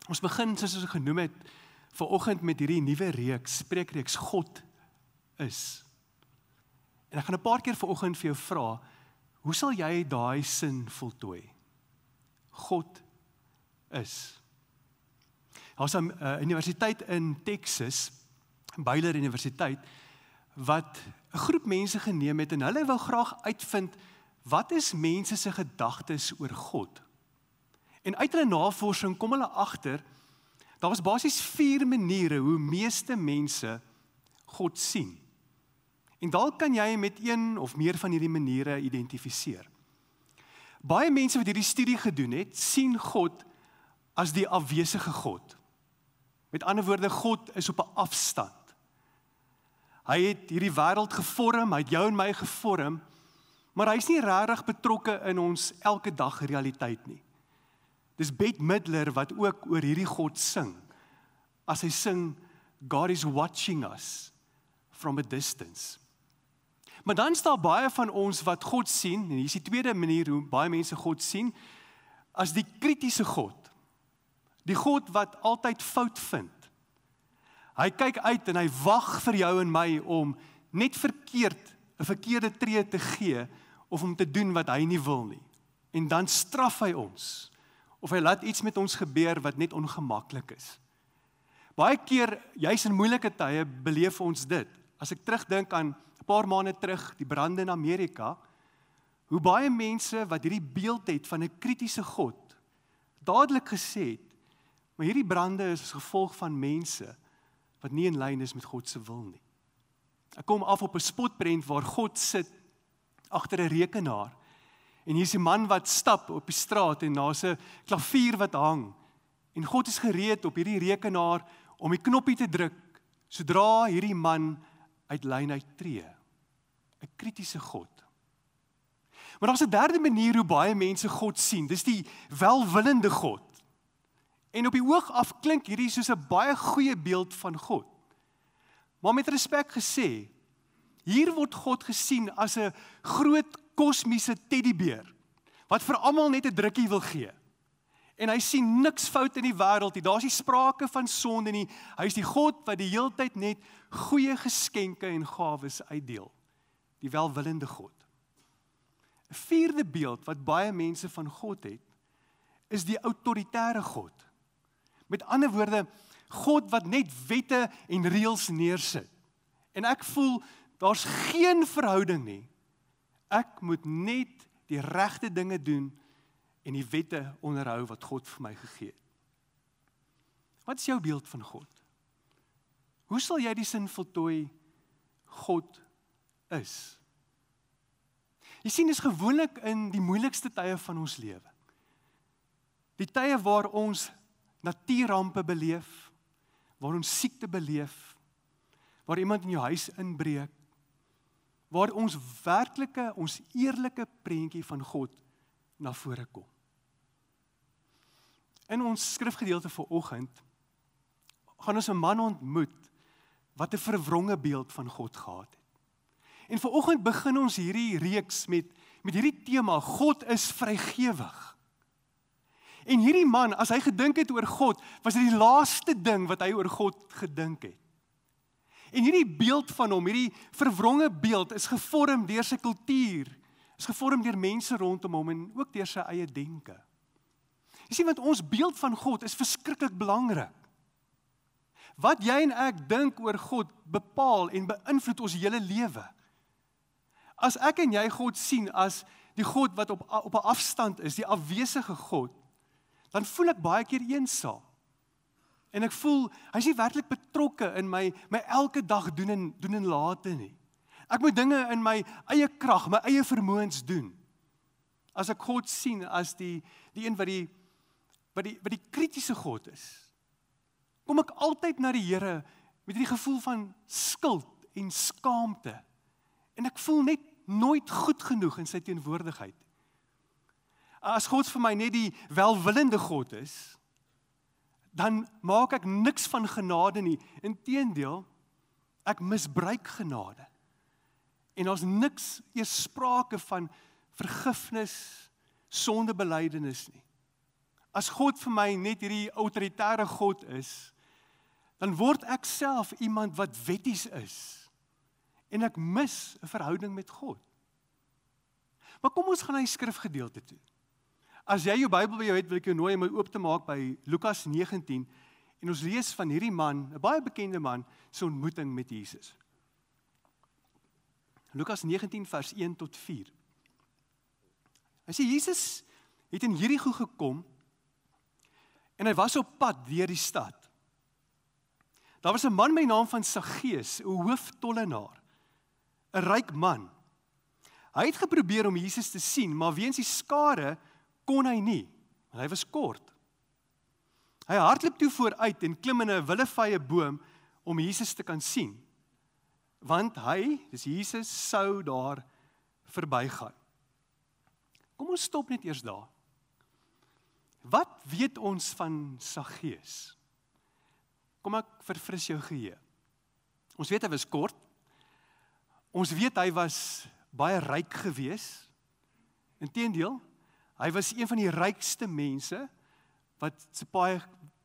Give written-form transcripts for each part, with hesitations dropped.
Ons begin, soos ons genoem het, vanoggend met hierdie nuwe reeks, spreekreeks God is. En ek gaan 'n paar keer vanoggend vir jou vra, hoe sal jy daai sin voltooi? God is. Daar's 'n universiteit in Texas, Baylor Universiteit, wat 'n groep mense geneem het en hulle wou graag uitvind, wat is mense se gedagtes oor God? En uit hulle navorsing kom hulle agter, daar was basies 4 maniere hoe meeste mense God sien. En dalk kan jy met een of meer van hierdie maniere identifiseer. Baie mense wat hierdie studie gedoen het, sien God as die afwesige God. Met ander woorde, God is op 'n afstand. Hy het hierdie wêreld gevorm, hy het jou en my gevorm, maar hy is nie regtig betrokke in ons elke dag realiteit nie. Dis Bette Midler wat ook oor hierdie God sing, as hy sing, God is watching us from a distance. Maar dan is daar baie van ons wat God sien, en hier is die tweede manier hoe baie mense God sien, as die kritiese God. Die God wat altyd fout vind. Hy kyk uit en hy wag vir jou en my om net 'n verkeerde tree te gee, of om te doen wat hy nie wil nie. En dan straf hy ons, of hy laat iets met ons gebeur wat net ongemaklik is. Baie keer, juis in moeilike tye, beleef ons dit. As ek terugdink aan 'n paar maande terug, die brande in Amerika, hoe baie mense wat hierdie beeld het van 'n kritiese God, dadelik gesê het, maar hierdie brande is as gevolg van mense wat nie in lyn is met God se wil nie. Ek kom af op 'n spotprent waar God sit agter 'n rekenaar, en hier is 'n man wat stap op die straat, en daar's 'n klavier wat hang, en God is gereed op hierdie rekenaar om die knoppie te druk, sodra hierdie man uit lyn uittree. 'n kritiese God. Maar daar's 'n derde manier hoe baie mense God sien, dis die welwillende God. En op die oog af klink hierdie soos 'n baie goeie beeld van God. Maar met respek gesê, hier word God gesien as 'n groot kosmiese teddybeer, wat vir almal net 'n drukkie wil gee. En hy sien niks fout in die wêreld nie, daar's nie sprake van sonde nie, hy is die God wat die heeltyd net goeie geskenke en gawes uitdeel. Die welwillende God. 'n Vierde beeld wat baie mense van God het, is die autoritaire God. Met ander woorde, God wat net wette en reëls neersit. En ek voel, daar's geen verhouding nie. Ek moet net die regte dinge doen en die wette onderhou wat God vir my gegee het. Wat is jou beeld van God? Hoe sal jy die sin voltooi, God is? Jy sien, dis gewoonlik in die moeilikste tye van ons lewe. Die tye waar ons natuurrampe beleef, waar ons siekte beleef, waar iemand in jou huis inbreek, waar ons werklike, ons eerlike prentjie van God na vore kom. In ons skrifgedeelte vanoggend gaan ons 'n man ontmoet wat 'n verwronge beeld van God gehad het. En vanoggend begin ons hierdie reeks met hierdie tema, God is vrygewig. En hierdie man, as hy gedink het oor God, was dit die laaste ding wat hy oor God gedink het. En hierdie beeld van hom, hierdie verwronge beeld, is gevorm deur sy kultuur, is gevorm deur mense rondom hom en ook deur sy eie denke. Jy sien, want ons beeld van God is verskriklik belangrik. Wat jy en ek dink oor God bepaal en beïnvloed ons hele lewe. As ek en jy God sien as die God wat op 'n afstand is, die afwesige God, dan voel ek baie keer eensaam. En ek voel, hy is nie werklik betrokke in my elke dag doen en late nie. Ek moet dinge in my eie krag, my eie vermoëns doen. As ek God sien as die een wat die kritiese God is, kom ek altyd na die Here met die gevoel van skuld en skaamte. En ek voel net nooit goed genoeg in sy teenwoordigheid. As God vir my net die welwillende God is, dan maak ek niks van genade nie. Inteendeel, ek misbruik genade. En daar's niks eers sprake van vergifnis, sondebelydenis nie. as God vir my net hierdie autoritaire God is, dan word ek self iemand wat wetties is. En ek mis 'n verhouding met God. Maar kom ons gaan na die skrifgedeelte toe. As jy jou Bybel by jou het, wil ek jou nooi om oop te maak by Lukas 19, en ons lees van hierdie man, 'n baie bekende man, se ontmoeting met Jesus. Lukas 19 vers 1 tot 4. Hy sê, Jesus het in Jerigo gekom, en hy was op pad deur die stad. Daar was 'n man met die naam van Saggeus, 'n hooftollenaar, 'n ryk man. Hy het geprobeer om Jesus te sien, maar weens die skare kon hy nie, want hy was kort. Hy hardloop toe vooruit en klim in 'n willevye boom om Jesus te kan sien, want hy, dis Jesus, sou daar verbygaan. Kom ons stop net eers daar. Wat weet ons van Saggeus? Kom ek verfris jou geheue. Ons weet hy was kort. Ons weet hy was baie ryk gewees. Inteendeel, hy was een van die rykste mense wat se paai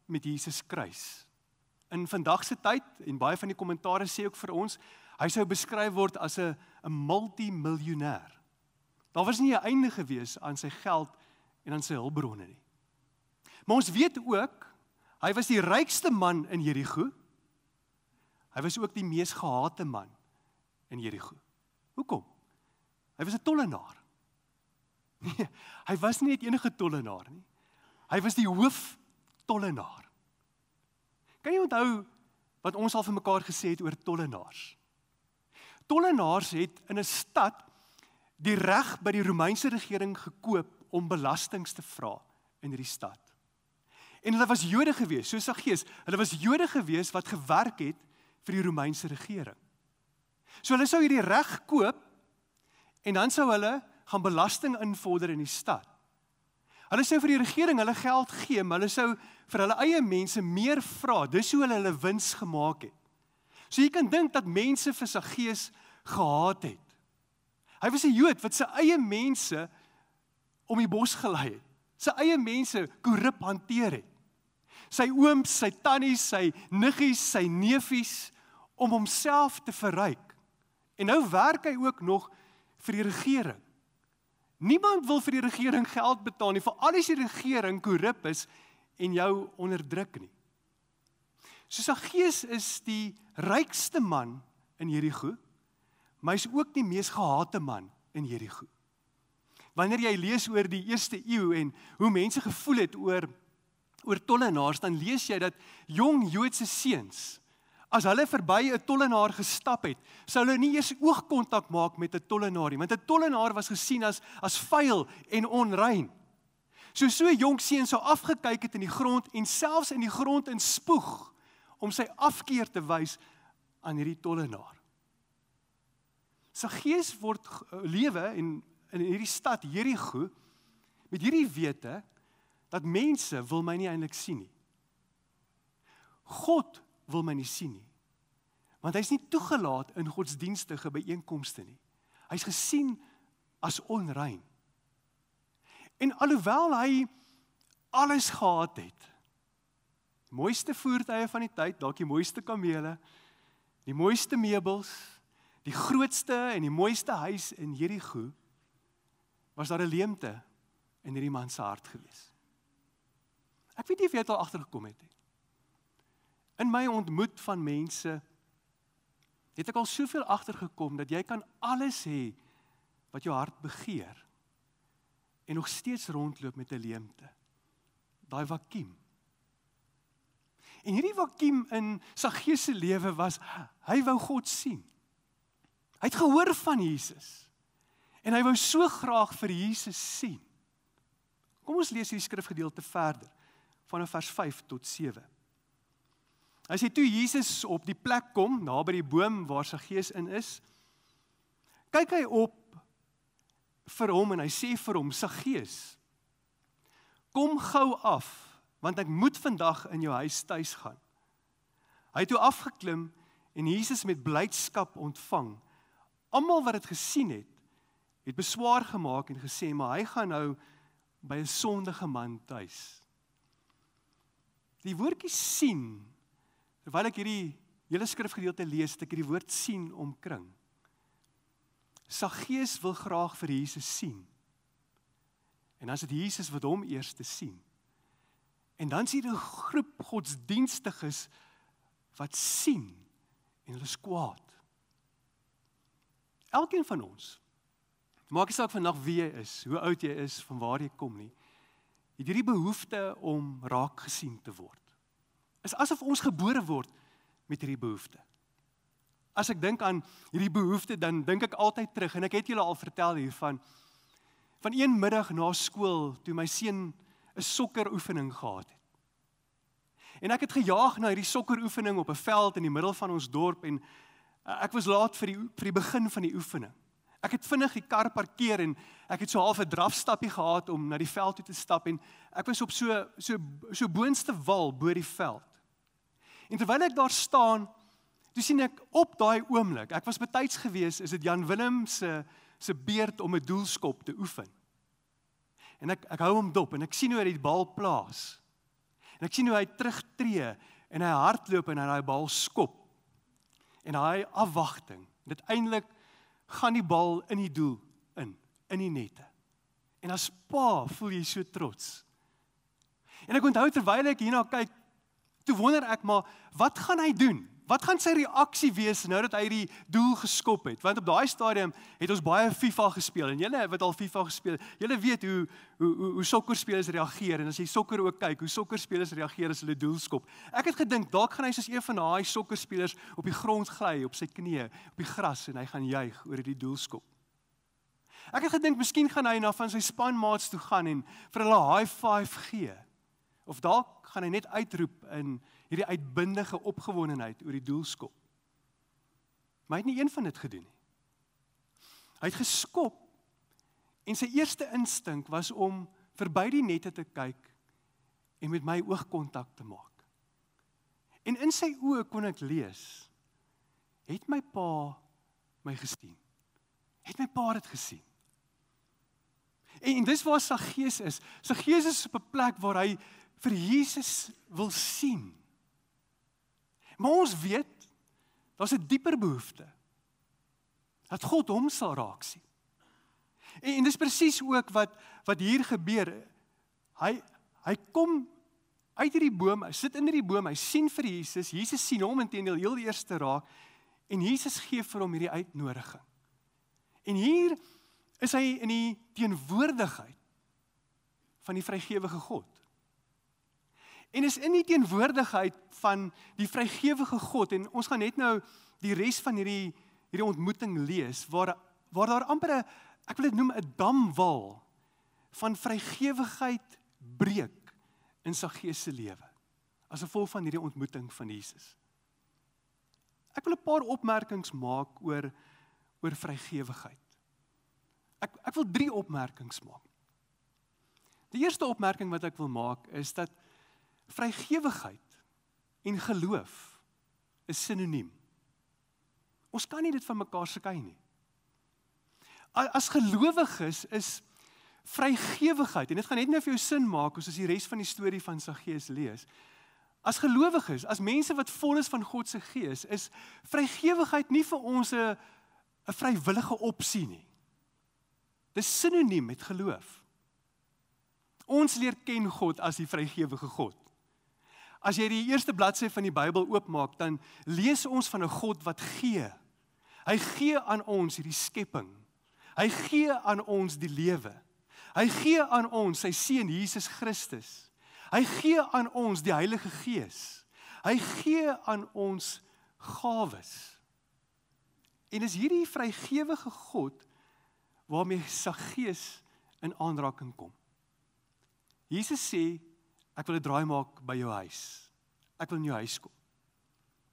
met Jesus kruis. In vandag se tyd, en baie van die kommentaare sê ook vir ons, hy sou beskryf word as 'n multimiljonair. Daar was nie 'n einde gewees aan sy geld en aan sy hulpbronne nie. Maar ons weet ook, hy was die rykste man in Jerigo. Hy was ook die mees gehate man in Jerigo. Hoekom? Hy was 'n tollenaar. Nee, hy was nie net enige tollenaar nie. Hy was die hooftollenaar. Kan jy onthou wat ons al vir mekaar gesê het oor tollenaars? Tollenaars het in 'n stad die reg by die Romeinse regering gekoop om belastings te vra in hierdie stad. En hulle was Jode gewees, soos Saggeus, hulle was Jode gewees wat gewerk het vir die Romeinse regering. So hulle sou hierdie reg koop, en dan sou hulle gaan belasting invorder in die stad. Hulle sou vir die regering hulle geld gee, maar hulle sou vir hulle eie mense meer vra. Dis hoe hulle wins gemaak het. So jy kan dink dat mense vir Saggeus gehaat het. Hy was 'n Jood wat sy eie mense om die bos gelei het. Sy eie mense korrup hanteer het. Sy ooms, sy tannies, sy niggies, sy neefies, om homself te verryk. En nou werk hy ook nog vir die regering. Niemand wil vir die regering geld betaal nie, veral as die regering korrup is en jou onderdruk nie. So Saggeus is die rykste man in Jerigo, maar hy is ook die mees gehate man in Jerigo. Wanneer jy lees oor die eerste eeu en hoe mense gevoel het oor tollenaars, dan lees jy dat jong Joodse seuns, as hulle verby 'n tollenaar gestap het, sou hulle nie eers oogkontak maak met 'n tollenaar nie, want 'n tollenaar was gesien as vuil en onrein. So 'n jong seun sou afgekyk het in die grond en selfs in die grond in spoeg om sy afkeer te wys aan hierdie tollenaar. Saggeus word lewe in hierdie stad Jerigo met hierdie wete dat mense wil my nie eintlik sien nie. God wil my nie sien nie. Want hy's nie toegelaat in godsdienstige byeenkomste nie. Hy's gesien as onrein. En alhoewel hy alles gehad het, die mooiste voertuie van die tyd, dalk die mooiste kamele, die mooiste meubels, die grootste en die mooiste huis in Jerigo, was daar 'n leemte in hierdie man se hart gewees. Ek weet nie of jy dit al agtergekom het nie. In my ontmoet van mense, het ek al soveel agtergekom, dat jy kan alles hê wat jou hart begeer, en nog steeds rondloop met 'n leemte. Daai vakuum. En hierdie vakuum in Saggeus se lewe was, hy wou God sien. Hy het gehoor van Jesus, en hy wou so graag vir Jesus sien. Kom ons lees hierdie skrifgedeelte verder, vanaf vers 5 tot 7. Hy sê, toe Jesus op die plek kom, na by die boom waar Saggeus in is, kyk hy op vir hom en hy sê vir hom, Saggeus, kom gou af, want ek moet vandag in jou huis tuis gaan. Hy het toe afgeklim en Jesus met blydskap ontvang. Almal wat dit gesien het beswaar gemaak en gesê, maar hy gaan nou by 'n sondige man tuis. Die woordjie sien, terwyl ek hierdie hele skrifgedeelte lees, het ek hierdie woord sien omkring. Saggeus wil graag vir Jesus sien. En dan is dit Jesus wat hom eers te sien. En dan is hier 'n groep godsdienstiges wat sien en hulle is kwaad. Elkeen van ons, maak nie saak vandag wie jy is, hoe oud jy is, van waar jy kom nie, het hierdie behoefte om raak gesien te word. Is asof ons gebore word met hierdie behoefte. As ek dink aan hierdie behoefte, dan dink ek altyd terug, en ek het julle al vertel hiervan, van een middag na skool, toe my seun 'n sokkeroefening gehad het. En ek het gejaag na hierdie sokkeroefening op 'n veld in die middel van ons dorp, en ek was laat vir die begin van die oefening. Ek het vinnig die kar parkeer, en ek het so half 'n drafstappie gehad om na die veld toe te stap, en ek was op so boonste wal bo die veld. En terwyl ek daar staan, toe sien ek op daai oomblik, ek was betyds gewees, is dit Jan Willem se beurt om 'n doelskop te oefen. En ek hou hom dop, en ek sien hoe hy die bal plaas. En ek sien hoe hy terugtreë, en hy hardloop en hy daai bal skop. En hy afwagting, dit eintlik gaan die bal in die doel in die nette. En as pa voel jy so trots. En ek onthou terwyl ek hierna kyk, toe wonder ek maar, wat gaan hy doen? Wat gaan sy reaksie wees nou dat hy die doel geskop het? Want op daai stadium het ons baie FIFA gespeel, en julle wat al FIFA gespeel, julle weet hoe sokkerspelers reageer, en as jy sokker ook kyk, hoe sokkerspelers reageer as hulle doel skop. Ek het gedink, dalk gaan hy soos een van daai sokkerspelers op die grond gly, op sy knieë, op die gras, en hy gaan juig oor die doelskop. Ek het gedink, miskien gaan hy na van sy spanmaats toe gaan en vir hulle 'n high five gee. Of dalk gaan hy net uitroep in hierdie uitbundige opgewondenheid oor die doelskop. Maar hy het nie een van dit gedoen nie. Hy het geskop, en sy eerste instink was om verby die nette te kyk en met my oogkontak te maak. En in sy oë kon ek lees, het my pa my gesien? Het my pa dit gesien? En dis waar Saggeus is. Saggeus is op 'n plek waar hy vir Jesus wil sien. Maar ons weet, daar's 'n dieper behoefte, dat God hom sal raak sien. En dis presies ook wat hier gebeur. Hy kom uit hierdie boom, hy sit in hierdie boom, hy sien vir Jesus, Jesus sien hom inteendeel heel eerste raak, en Jesus gee vir hom hierdie uitnodiging. En hier is hy in die teenwoordigheid van die vrygewige God. En is in die teenwoordigheid van die vrygewige God, en ons gaan net nou die res van hierdie ontmoeting lees, waar daar amper ek wil dit noem 'n damwal van vrygewigheid breek in Saggeus se lewe, as gevolg van hierdie ontmoeting van Jesus. Ek wil 'n paar opmerkings maak oor vrygewigheid. Ek wil 3 opmerkings maak. Die eerste opmerking wat ek wil maak is dat vrygewigheid en geloof is sinoniem. Ons kan nie dit van mekaar skei nie. As gelowiges is vrygewigheid, en dit gaan net nou vir jou sin maak as die res van die storie van Saggeus lees. As gelowiges, as mense wat vol is van God se gees, is vrygewigheid nie vir ons 'n vrywillige opsie nie. Dis sinoniem met geloof. Ons leer ken God as die vrygewige God. As jy die eerste bladsy van die Bybel oopmaak, dan lees ons van 'n God wat gee. Hy gee aan ons hierdie skepping. Hy gee aan ons die lewe. Hy gee aan ons sy seun Jesus Christus. Hy gee aan ons die Heilige Gees. Hy gee aan ons gawes. En is hierdie vrygewige God waarmee Saggeus in aanraking kom. Jesus sê, ek wil 'n draai maak by jou huis. Ek wil in jou huis kom.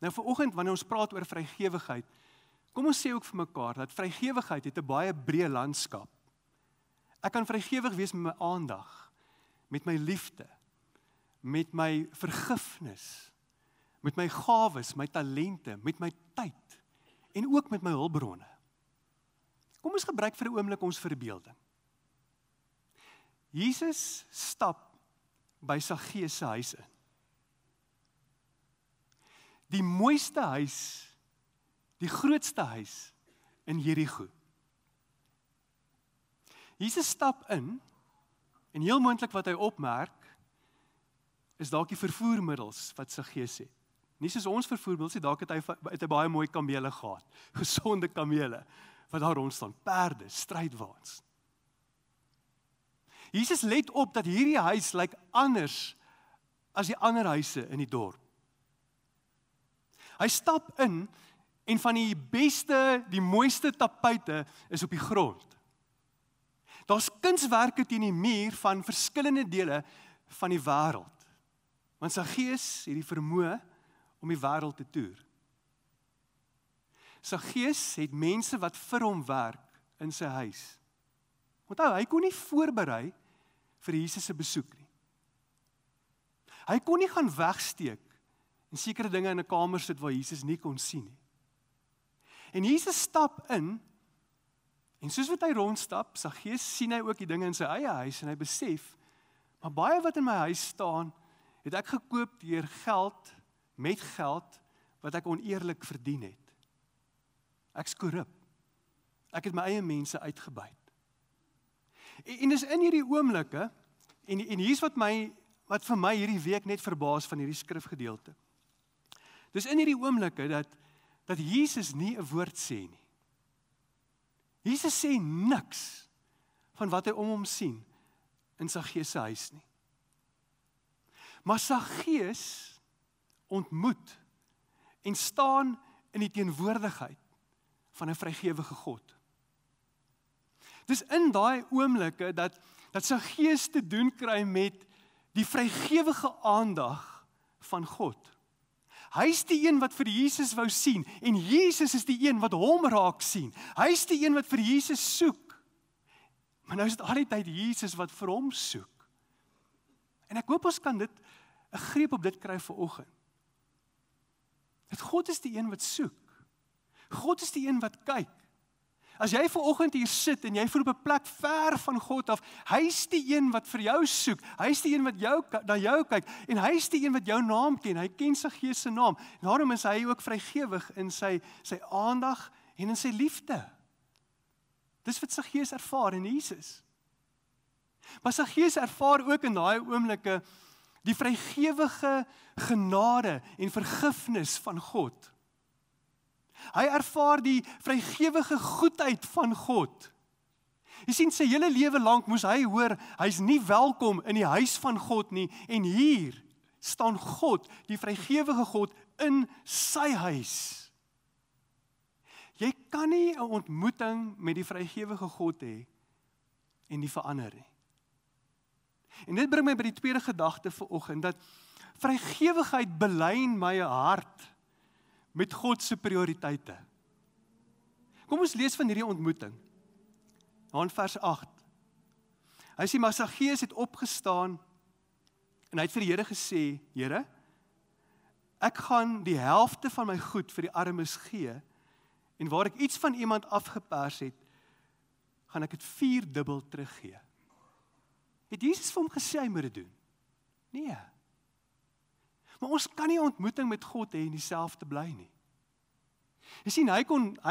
Nou vanoggend, wanneer ons praat oor vrygewigheid, kom ons sê ook vir mekaar, dat vrygewigheid het 'n baie breë landskap. Ek kan vrygewig wees met my aandag, met my liefde, met my vergifnis, met my gawes, my talente, met my tyd, en ook met my hulpbronne. Kom ons gebruik vir 'n oomblik ons verbeelding. Jesus stap by Saggeus se huis in. die mooiste huis, die grootste huis in Jerigo. Jesus stap in, en heel moontlik wat hy opmerk, is dalk die vervoermiddels wat Saggeus het. Nie soos ons vervoermiddels nie, dalk het hy baie mooi kamele gehad, gesonde kamele, wat daar rond staan, perde, strydwaans. Jesus let op dat hierdie huis lyk anders as die ander huise in die dorp. Hy stap in, en van die beste, die mooiste tapuite is op die grond. Daar's kunswerke teen die muur van verskillende dele van die wêreld. Want Saggeus het die vermoë om die wêreld te toer. Saggeus het mense wat vir hom werk in sy huis. Onthou, hy kon nie voorberei vir Jesus se besoek nie. Hy kon nie gaan wegsteek en sekere dinge in 'n kamer sit waar Jesus nie kon sien nie. En Jesus stap in, en soos wat hy rondstap, Saggeus sien hy ook die dinge in sy eie huis, en hy besef, maar baie wat in my huis staan, het ek gekoop deur geld, met geld, wat ek oneerlik verdien het. Ek's korrup. Ek het my eie mense uitgebuit. En dis in hierdie oomblikke, en hier's wat vir my hierdie week net verbaas van hierdie skrifgedeelte. Dis in hierdie oomblikke dat Jesus nie 'n woord sê nie. Jesus sê niks van wat hy om hom sien in Saggeus se huis nie. Maar Saggeus ontmoet en staan in die teenwoordigheid van 'n vrygewige God. Dis in daai oomblikke dat Saggeus te doen kry met die vrygewige aandag van God. Hy's die een wat vir Jesus wou sien, en Jesus is die een wat hom raak sien. Hy's die een wat vir Jesus soek. Maar nou is dit al die tyd Jesus wat vir hom soek. En ek hoop ons kan 'n greep op dit kry vanoggend. Dat God is die een wat soek. God is die een wat kyk. As jy vanoggend hier sit en jy voel op 'n plek ver van God af, hy's die een wat vir jou soek. Hy's die een wat na jou kyk, en hy's die een wat jou naam ken. Hy ken Saggeus se naam. Daarom is hy ook vrygewig in sy aandag en in sy liefde. Dis wat Saggeus ervaar in Jesus. Maar Saggeus ervaar ook in daai oomblikke die vrygewige genade en vergifnis van God. Hy ervaar die vrygewige goedheid van God. Jy sien, sy hele lewe lank moes hy hoor, hy's nie welkom in die huis van God nie, en hier staan God, die vrygewige God, in sy huis. Jy kan nie 'n ontmoeting met die vrygewige God hê en die verander nie. En dit bring my by die tweede gedagte vanoggend, dat vrygewigheid belyn my hart met God se prioriteite. Kom ons lees van hierdie ontmoeting. In vers 8. Hy sê, maar Saggeus het opgestaan en hy het vir die Here gesê, Here, ek gaan die helfte van my goed vir die armes gee, en waar ek iets van iemand afgepers het, gaan ek dit 4-dubbel teruggee. Het Jesus vir hom gesê hy moet dit doen? Nee. Maar ons kan nie 'n ontmoeting met God hê en dieselfde bly nie. Jy sien, hy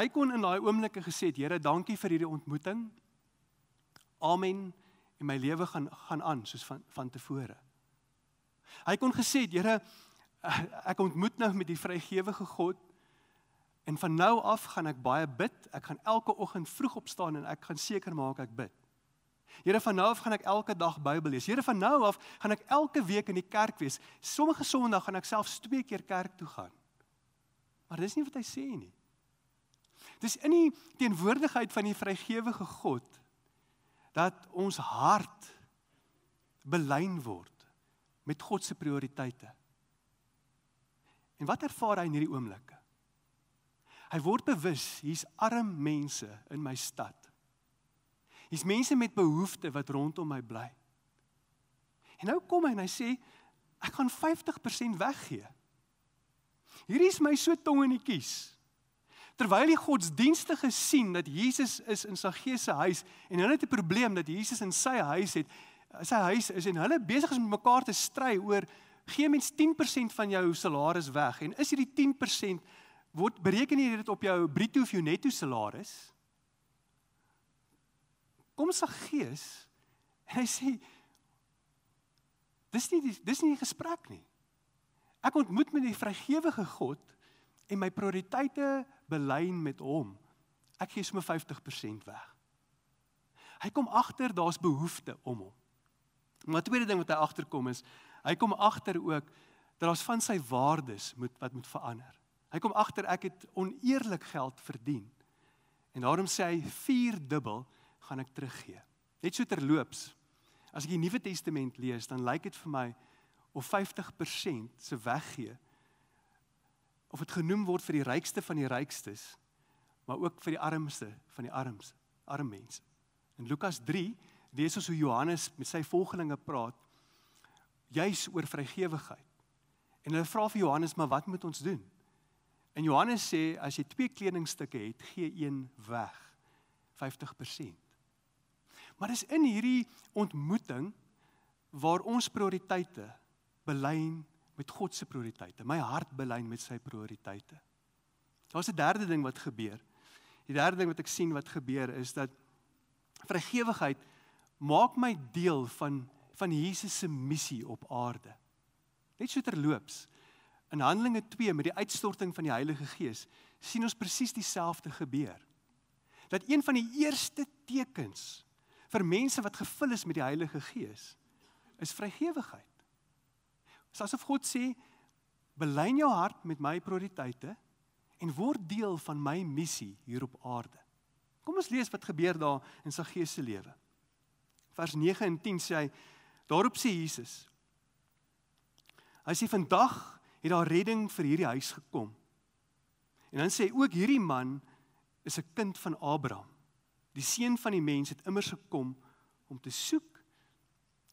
kon in daai oomblikke gesê het, Here, dankie vir hierdie ontmoeting. Amen. En my lewe gaan aan soos van tevore. Hy kon gesê het, Here, ek ontmoet nou met die vrygewige God, en van nou af gaan ek baie bid. Ek gaan elke oggend vroeg opstaan en ek gaan seker maak ek bid. Here, van nou af gaan ek elke dag Bybel lees. Here, van nou af gaan ek elke week in die kerk wees. Sommige Sondag gaan ek selfs 2 keer kerk toe gaan. Maar dis nie wat hy sê nie. Dis in die teenwoordigheid van die vrygewige God dat ons hart belyn word met God se prioriteite. En wat ervaar hy in hierdie oomblikke? Hy word bewus, hier's arm mense in my stad. Hier's mense met behoefte wat rondom my bly. En nou kom hy en hy sê, ek gaan 50% weggee. Hierdie is my so tong in die kies. Terwyl die godsdienstige sien dat Jesus is in Saggeus se huis, en hulle het 'n probleem dat Jesus in sy huis is, en hulle besig is met mekaar te stry oor Gee mens 10% van jou salaris weg, en is hierdie 10%, bereken jy dit op jou bruto of jou netto salaris? Kom Saggeus, en hy sê, dis nie die gesprek nie. Ek ontmoet met die vrygewige God, en my prioriteite belyn met hom. Ek gee sommer 50% weg. Hy kom agter, daar's behoefte om hom. Maar die tweede ding wat hy agterkom is, hy kom agter ook, dat daar's van sy waardes wat moet verander. Hy kom agter, ek het oneerlik geld verdien. En daarom sê hy, 4-dubbel gaan ek teruggee. Net so terloops, as ek die Nuwe Testament lees, dan lyk dit vir my, of 50% se weggee, of het genoem word vir die rykste van die rykstes, maar ook vir die armste van die arm mense. In Lukas 3, lees ons hoe Johannes met sy volgelinge praat, juis oor vrygewigheid. En hulle vra vir Johannes, maar wat moet ons doen? En Johannes sê, as jy 2 kledingstukke het, gee 1 weg, 50%. Maar dis in hierdie ontmoeting, waar ons prioriteite belyn met God se prioriteite, my hart belyn met sy prioriteite. Daar's 'n derde ding wat gebeur. Die derde ding wat ek sien wat gebeur, is dat vrygewigheid maak my deel van Jesus se missie op aarde. Net so terloops, in Handelinge 2 met die uitstorting van die Heilige Gees, sien ons presies dieselfde gebeur. Dat een van die eerste tekens vir mense wat gevul is met die Heilige Gees, is vrygewigheid. Dis asof God sê, belyn jou hart met my prioriteite, en word deel van my missie hier op aarde. Kom ons lees wat gebeur daar in Saggeus se lewe. Vers 9 en 10 sê hy, daarop sê Jesus, hy sê, vandag het daar redding vir hierdie huis gekom. En dan sê hy, ook hierdie man is 'n kind van Abraham. Die seun van die mens het immers gekom om te soek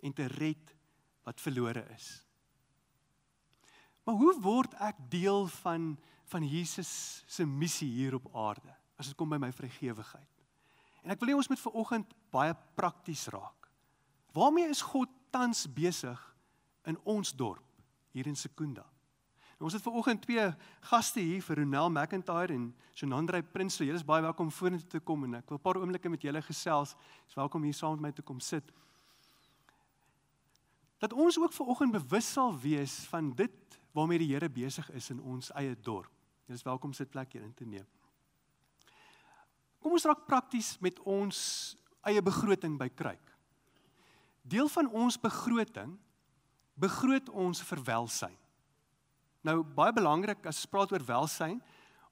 en te red wat verlore is. Maar hoe word ek deel van Jesus se missie hier op aarde, as dit kom by my vrygewigheid? En ek wil hê ons moet vanoggend baie prakties raak. Waarmee is God tans besig in ons dorp, hier in Secunda? Ons het vanoggend 2 gaste hier, vir Ronel McIntyre en Jonandre Prinsloo. Julle is baie welkom vorentoe te kom, en ek wil 'n paar oomblikke met julle gesels. Is welkom hier saam met my te kom sit. Dat ons ook vanoggend bewus sal wees van dit waarmee die Here besig is in ons eie dorp. Julle is welkom sitplek hier in te neem. Kom ons raak prakties met ons eie begroting by Kruik. Deel van ons begroting, begroot ons vir welsyn. Nou, baie belangrik, as ons praat oor welsyn,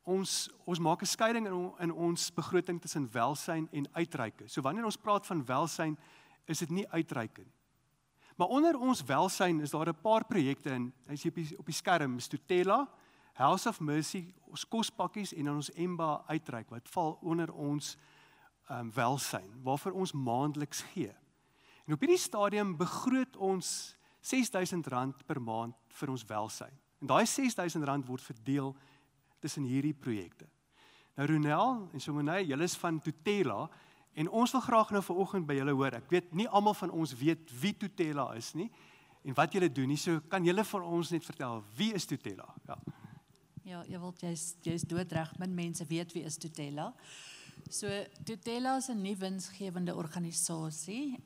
ons maak 'n skeiding in ons begroting tussen welsyn en uitreike. So wanneer ons praat van welsyn, is dit nie uitreike nie. Maar onder ons welsyn is daar 'n paar projekte, en hy sê op die skerm, Stutela, House of Mercy, ons kospakkies, en dan ons Emba uitreik, wat val onder ons welsyn, waarvoor ons maandeliks gee. En op hierdie stadium begroot ons R6,000 per maand vir ons welsyn. En daai R6,000 word verdeel tussen hierdie projekte. Nou Ronel en Somonay, julle is van Tutela, en ons wil graag nou vanoggend by julle hoor. Ek weet nie almal van ons weet wie Tutela is nie, en wat julle doen nie. So kan julle vir ons net vertel, wie is Tutela? Ja, jy's doodreg, min mense weet wie is Tutela. So Tutela is 'n nie winsgewende organisasie.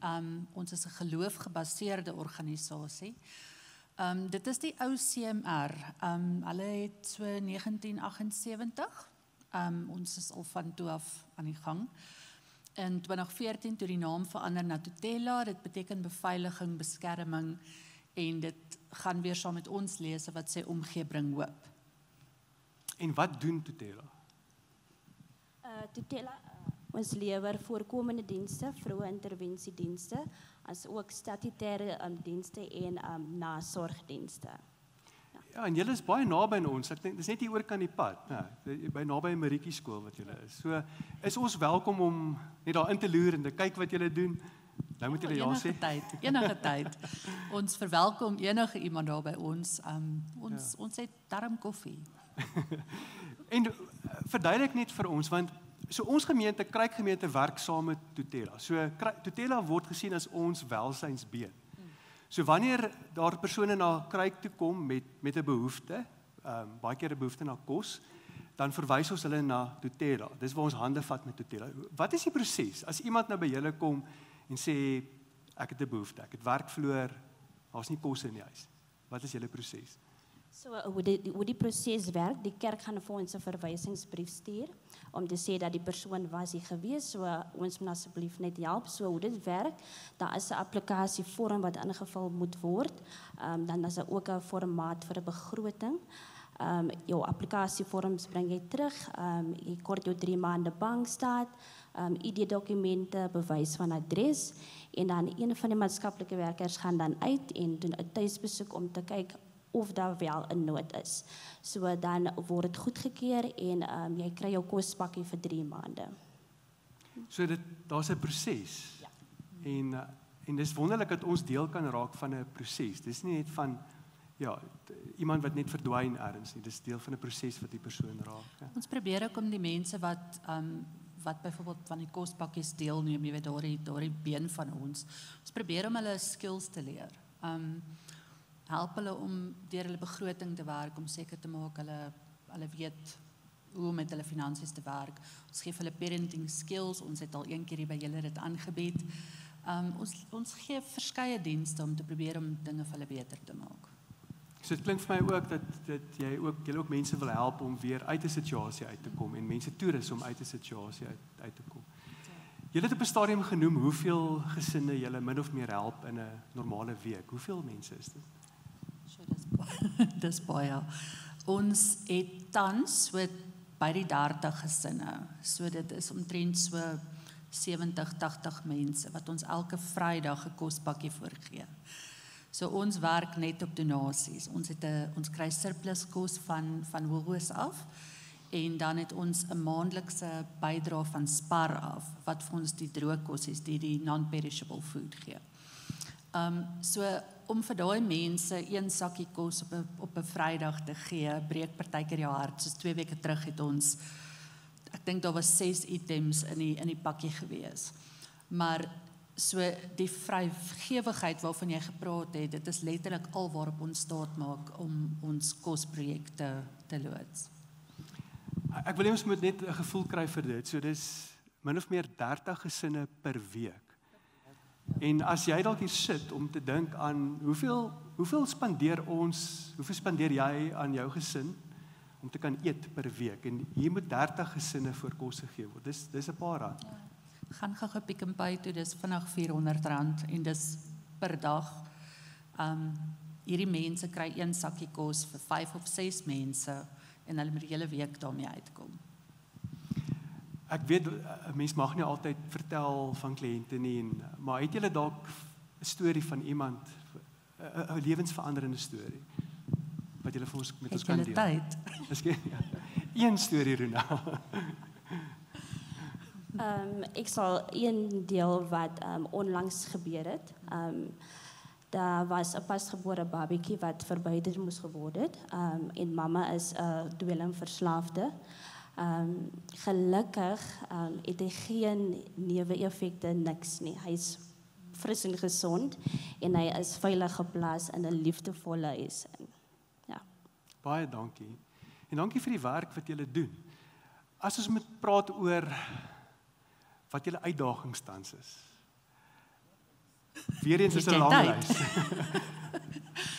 Ons is 'n geloofgebaseerde organisasie. Dit is die ou CMR. Hulle het so 1978. Ons is al van toe af aan die gang. In 2014 toe die naam verander na Tutela. Dit beteken beveiliging, beskerming, en dit gaan weer saam met ons lese wat sê omgee bring hoop. En wat doen Tutela? Tutela ons lewer voorkomende dienste, vroeë interventiedienste, as ook statutêre dienste en nasorgdienste. Ja, en julle is baie naby aan ons. Ek dink dis net hier oor kan die pad, by naby Maritjie skool wat julle is. So is ons welkom om net daar in te loer en te kyk wat julle doen. Nou moet julle ja sê. Enige tyd. Ons verwelkom enige iemand daar by ons. Ons het darm koffie. En verduidelik net vir ons, want so ons gemeente, Kruikgemeente, werk saam met Tutela. So Tutela word gesien as ons welsynsbeen. So wanneer daar persone na Kruik toe kom met 'n behoefte, baie keer 'n behoefte na kos, dan verwys ons hulle na Tutela. Dis waar ons hande vat met Tutela. Wat is die proses? As iemand nou by julle kom en sê ek het 'n behoefte, ek het werk verloor, daar's nie kos in die huis. Wat is julle proses? So hoe die proses werk, die kerk gaan vir ons 'n verwysingsbrief stuur om te sê dat die persoon was hier gewees, so ons moet asseblief net help. So hoe dit werk, daar is 'n applikasievorm wat ingevul moet word. Dan is daar ook 'n formaat vir 'n begroting. Jou applikasievorms bring jy terug, jy kort jou 3 maande bankstaat, ID-dokumente, bewys van adres, en dan een van die maatskaplike werkers gaan dan uit en doen 'n tuisbesoek om te kyk of daar wel 'n nood is. So dan word dit goedgekeur en jy kry jou kospakkie vir 3 maande. So daar's 'n proses. Ja. En dis wonderlik dat ons deel kan raak van 'n proses. Dis nie net van iemand wat net verdwyn ergens nie. Dis deel van 'n proses wat die persoon raak. Ja. Ons probeer ook om die mense wat byvoorbeeld van die kospakkies deelneem, jy weet daardie been van ons probeer om hulle skills te leer. Help hulle om deur hulle begroting te werk, om seker te maak hulle weet hoe om met hulle finansies te werk. Ons gee hulle parenting skills, ons het al een keer hier by julle dit aangebied. Ons gee verskeie dienste om te probeer om dinge vir hulle beter te maak. So dit klink vir my ook dat julle ook mense wil help om weer uit 'n situasie uit te kom en mense toerus om uit 'n situasie uit te kom. Julle het op 'n stadium genoem hoeveel gesinne julle min of meer help in 'n normale week. Hoeveel mense is dit? Dis baie. Ons het tans so by die 30 gesinne. So dit is omtrent so 70, 80 mense wat ons elke Vrydag 'n kospakkie voorgee. So ons werk net op donasies. Ons kry surplus kos van Woolworths af en dan het ons 'n maandelikse bydrae van Spar af wat vir ons die droogkos die non-perishable food gee. So om vir daai mense een sakkie kos op 'n Vrydag te gee, breek partykeer jou hart. Soos 2 weke terug het ons, ek dink daar was 6 items in die pakkie gewees. Maar so die vrygewigheid waarvan jy gepraat het, dit is letterlik al waarop ons staat maak om ons kosprojekte te loods. Ek wil ons moet net 'n gevoel kry vir dit. So dis min of meer 30 gesinne per week. En as jy dalk hier sit om te dink aan hoeveel spandeer jy aan jou gesin om te kan eet per week, en hier moet 30 gesinne voor kos gegee word. Dis 'n paar rand. Gaan gou Pick n Pay toe, dis vinnig R400 en dis per dag. Hierdie mense kry een sakkie kos vir 5 of 6 mense en hulle moet die hele week daarmee uitkom. Ek weet 'n mens mag nie altyd vertel van kliënte nie, maar het julle dalk 'n storie van iemand, 'n lewensveranderende storie wat julle vir ons met ons kan deel? Het julle tyd? Miskien een storie, Ronel. Ek sal een deel wat onlangs gebeur het. Daar was 'n pasgebore babatjie wat verwyder moes geword het. En mamma is 'n dwelmverslaafde. Gelukkig het hy geen neeweffekte, niks nie. Hy is fris en gesond en hy is veilig geplaas in 'n liefdevolle huis. Ja. Baie dankie. En dankie vir die werk wat julle doen. As ons moet praat oor wat julle uitdagings tans is. Weereens is 'n lang lys.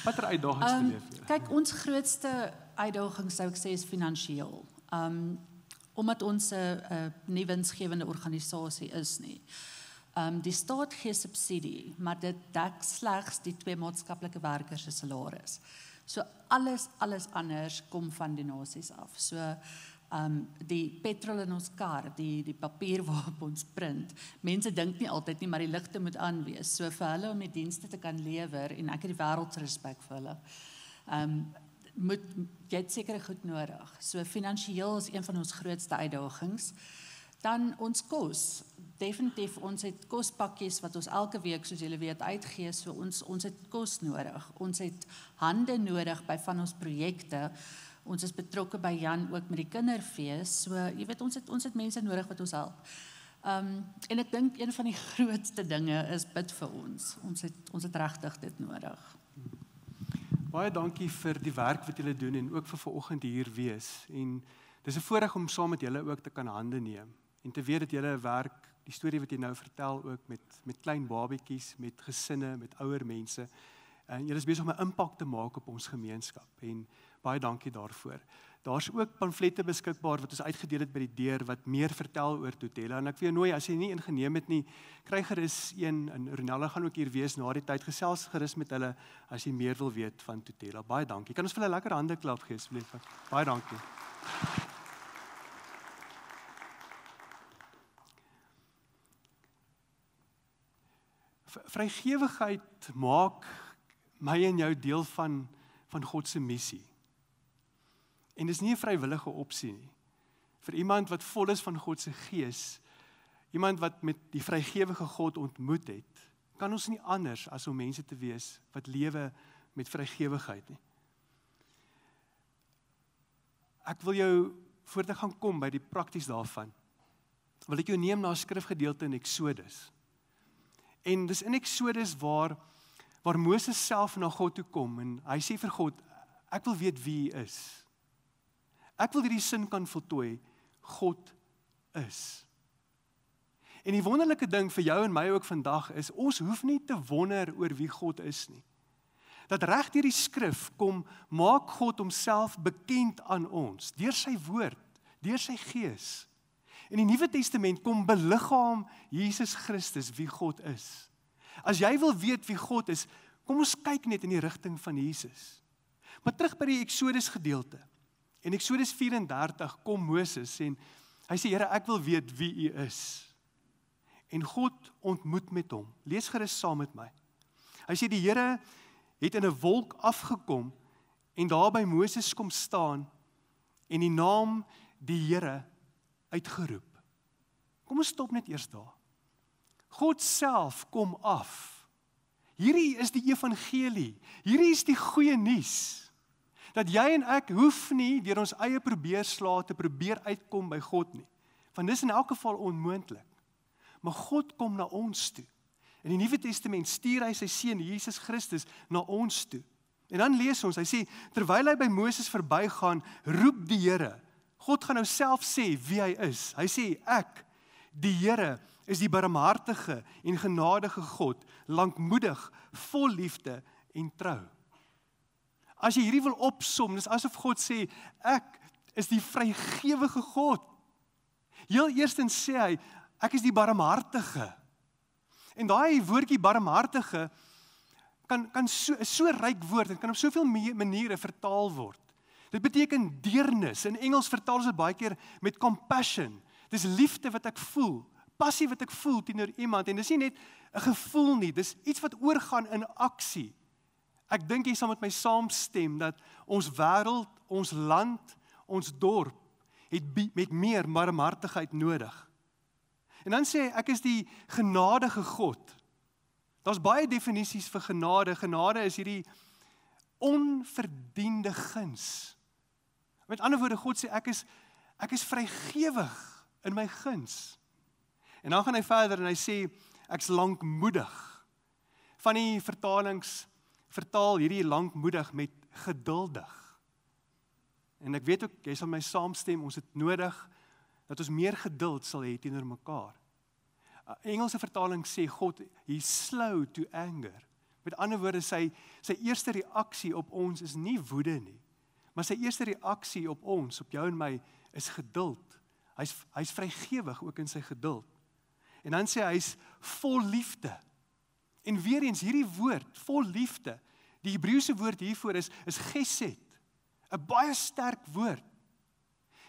Watter uitdagings beleef julle? Kyk, ons grootste uitdaging sou ek sê is finansiëel. Omdat ons 'n nie winsgewende organisasie is nie. Die staat gee subsidie, maar dit dek slegs die 2 maatskaplike werkers se salaris. So alles anders kom van donasies af. So die petrol in ons kar, die papier waarop ons print. Mense dink nie altyd nie, maar die ligte moet aan wees. So vir hulle om die dienste te kan lewer, en ek het die wêreldrespek vir hulle. Jy het sekere goed nodig. So finansiëel is een van ons grootste uitdagings. Dan ons kos. Definitief, ons het kospakkies wat ons elke week, soos julle weet, uitgee. So ons het kos nodig. Ons het hande nodig by van ons projekte. Ons is betrokke by Jan ook met die kinderfees. So jy weet, ons het mense nodig wat ons help. En ek dink een van die grootste dinge is bid vir ons. Ons het regtig dit nodig. Baie dankie vir die werk wat julle doen en ook vir vanoggend hier wees. En dis 'n voorreg om saam met julle ook te kan hande neem en te weet dat julle werk, die storie wat jy nou vertel ook met klein babetjies, met gesinne, met ouer mense. En julle is besig om 'n impak te maak op ons gemeenskap en baie dankie daarvoor. Daar's ook pamflette beskikbaar wat ons uitgedeel het by die deur wat meer vertel oor Tutela en ek wil jou nooi as jy nie ingeneem het nie, kry gerus een en Ronella gaan ook hier wees na die tyd, gesels gerus met hulle as jy meer wil weet van Tutela. Baie dankie. Kan ons vir hulle lekker hande klap gee asseblief? Baie dankie. Vrygewigheid maak my en jou deel van God se missie. En dis nie 'n vrywillige opsie nie. Vir iemand wat vol is van God se gees, iemand wat met die vrygewige God ontmoet het, kan ons nie anders as om mense te wees wat lewe met vrygewigheid nie. Ek wil jou, voordat ek gaan kom by die prakties daarvan, wil ek jou neem na 'n skrifgedeelte in Exodus. En dis in Exodus waar Moses self na God toe kom en hy sê vir God, ek wil weet wie U is. Ek wil hierdie sin kan voltooi, God is. En die wonderlike ding vir jou en my ook vandag is, ons hoef nie te wonder oor wie God is nie. Dat reg deur die skrif kom, maak God homself bekend aan ons, deur sy woord, deur sy gees. In die Nuwe Testament kom beliggaam Jesus Christus wie God is. As jy wil weet wie God is, kom ons kyk net in die rigting van Jesus. Maar terug by die Exodus gedeelte. In Exodus 34 kom Moses en hy sê, Here, ek wil weet wie U is. En God ontmoet met hom. Lees gerus saam met my. Hy sê, die Here het in 'n wolk afgekom en daar by Moses kom staan en die naam die Here uitgeroep. Kom ons stop net eers daar. God self kom af. Hierdie is die evangelie. Hierdie is die goeie nuus. Dat jy en ek hoef nie deur ons eie probeerslae te probeer uitkom by God nie. Want dis in elk geval onmoontlik. Maar God kom na ons toe. In die Nuwe Testament stuur hy sy seun Jesus Christus na ons toe. En dan lees ons, hy sê, terwyl hy by Moses verbygaan, roep die Here. God gaan nou self sê wie hy is. Hy sê, ek, die Here, is die barmhartige en genadige God, lankmoedig, vol liefde en trou. As jy hierdie wil opsom, dis asof God sê, ek is die vrygewige God. Heel eerstens sê hy, ek is die barmhartige. En daai woordjie barmhartige kan so ryk woord en kan op soveel maniere vertaal word. Dit beteken deernis. In Engels vertaal ons dit baie keer met compassion. Dis liefde wat ek voel, passie wat ek voel teenoor iemand. En dis nie net 'n gevoel nie, dis iets wat oorgaan in aksie. Ek dink jy sal met my saamstem dat ons wêreld, ons land, ons dorp het met meer barmhartigheid nodig. En dan sê hy, ek is die genadige God. Daar's baie definisies vir genade. Genade is hierdie onverdiende guns. Met ander woorde, God sê, ek is vrygewig in my guns. En dan gaan hy verder en hy sê, ek's lankmoedig. Van die vertalings vertaal hierdie lankmoedig met geduldig. En ek weet ook, jy sal my saamstem, ons het nodig dat ons meer geduld sal hê teenoor mekaar. Engelse vertaling sê God, he's slow to anger. Met ander woorde, sy eerste reaksie op ons is nie woede nie, maar sy eerste reaksie op ons, op jou en my, is geduld. Hy's vrygewig ook in sy geduld. En dan sê hy's vol liefde. En weer eens, hierdie woord, vol liefde, die Hebreëse woord hiervoor is gesed. 'n baie sterk woord.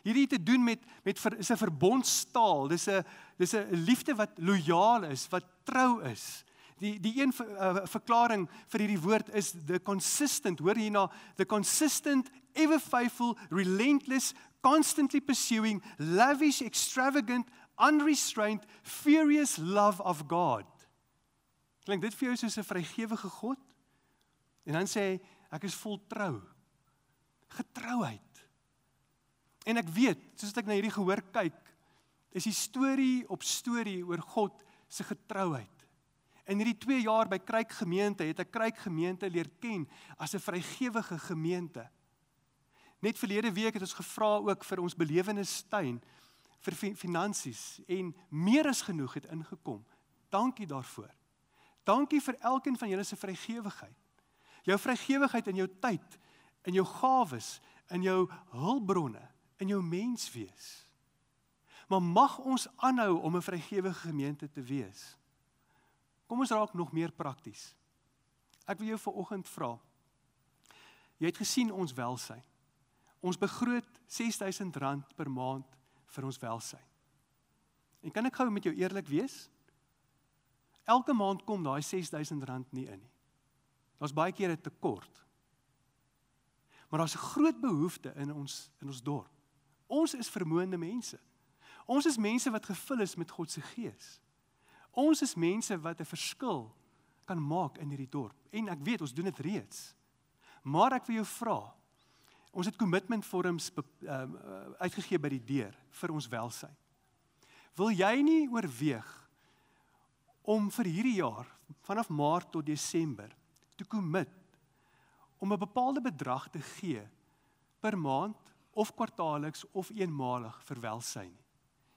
Hierdie te doen met is 'n verbondstaal. Dis 'n liefde wat lojaal is, wat trou is. Die een verklaring vir hierdie woord is the consistent, hoor hierna, the consistent, ever faithful, relentless, constantly pursuing, lavish, extravagant, unrestrained, furious love of God. Klink dit vir jou soos 'n vrygewige God? En dan sê hy, ek is vol trou. Getrouheid. En ek weet, soos ek na hierdie gehoor kyk, Dis die storie op storie oor God se getrouheid. In hierdie 2 jaar by Kruik Gemeente het ek Kruik Gemeente leer ken as 'n vrygewige gemeente. Net verlede week het ons gevra ook vir ons belewenstuin vir finansies en meer as genoeg het ingekom. Dankie daarvoor. Dankie vir elkeen van julle se vrygewigheid. Jou vrygewigheid in jou tyd, in jou gawes, in jou hulpbronne, in jou menswees. Maar mag ons aanhou om 'n vrygewige gemeente te wees. Kom ons raak nog meer prakties. Ek wil jou vanoggend vra. Jy het gesien ons welsyn. Ons begroot R6,000 per maand vir ons welsyn. En kan ek gou met jou eerlik wees? Elke maand kom daai R6,000 nie in nie. Daar's baie keer 'n tekort. Maar daar's 'n groot behoefte in ons dorp. Ons is vermoënde mense. Ons is mense wat gevul is met God se Gees. Ons is mense wat 'n verskil kan maak in hierdie dorp. En ek weet, ons doen dit reeds. Maar ek wil jou vra, ons het commitment forms uitgegee by die deur vir ons welsyn. Wil jy nie oorweeg om vir hierdie jaar, vanaf Maart tot Desember, te commit om 'n bepaalde bedrag te gee per maand of kwartaalliks of eenmalig vir welsyn.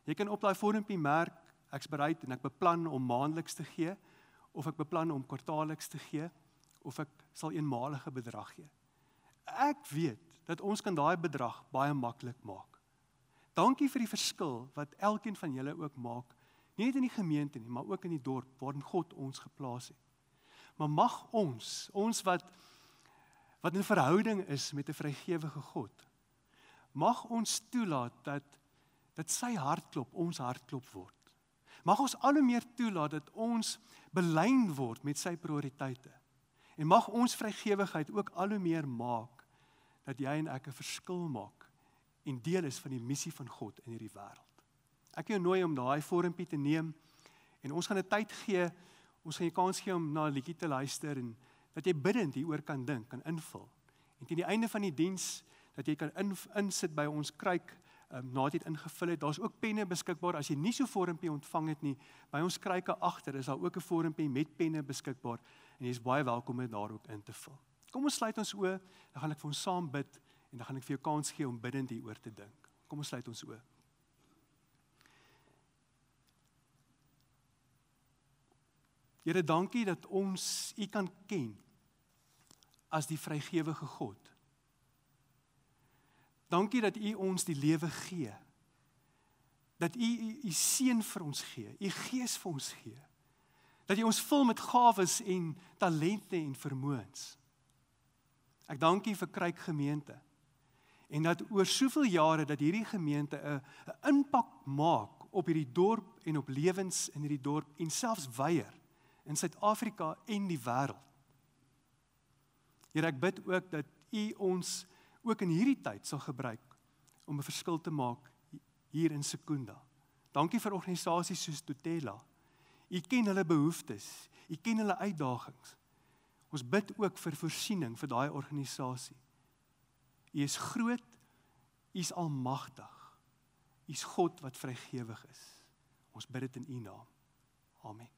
Jy kan op daai vormpie merk, ek's bereid en ek beplan om maandeliks te gee, of ek beplan om kwartaalliks te gee, of ek sal eenmalige bedrag gee. Ek weet dat ons kan daai bedrag baie maklik maak. Dankie vir die verskil wat elkeen van julle ook maak, nie net in die gemeente nie, maar ook in die dorp waarin God ons geplaas het. Maar mag ons wat in verhouding is met 'n vrygewige God, mag ons toelaat dat sy hartklop ons hartklop word. Mag ons al hoe meer toelaat dat ons belyn word met sy prioriteite. En mag ons vrygewigheid ook al hoe meer maak dat jy en ek 'n verskil maak en deel is van die missie van God in hierdie wêreld. Ek wil jou nooi om daai vormpie te neem en ons gaan 'n tyd gee, ons gaan 'n kans gee om na 'n liedjie te luister en dat jy bidend hieroor kan dink, kan invul. En teen die einde van die diens dat jy kan insit by ons kruik nadat jy dit ingevul het. Daar's ook penne beskikbaar as jy nie so vormpie ontvang het nie. By ons kruike agter is daar ook 'n vormpie met penne beskikbaar en jy is baie welkom om dit daar ook in te vul. Kom ons sluit ons oë, dan gaan ek vir ons saam bid en dan gaan ek vir jou kans gee om bidend hieroor te dink. Kom ons sluit ons oë. Here, dankie dat ons U kan ken as die vrygewige God. Dankie dat U ons die lewe gee. Dat U seun vir ons gee, U Gees vir ons gee. Dat U ons vul met gawes en talente en vermoëns. Ek dank U vir Kruik Gemeente. En dat oor soveel jare dat hierdie gemeente 'n impak maak op hierdie dorp en op lewens in hierdie dorp en selfs wyeer in Suid-Afrika en die wêreld. Here, ek bid ook dat U ons ook in hierdie tyd sal gebruik om 'n verskil te maak hier in Secunda. Dankie vir organisasies soos Tutela. U ken hulle behoeftes, U ken hulle uitdagings. Ons bid ook vir voorsiening vir daai organisasie. U is groot, U is almagtig. U is God wat vrygewig is. Ons bid dit in U naam. Amen.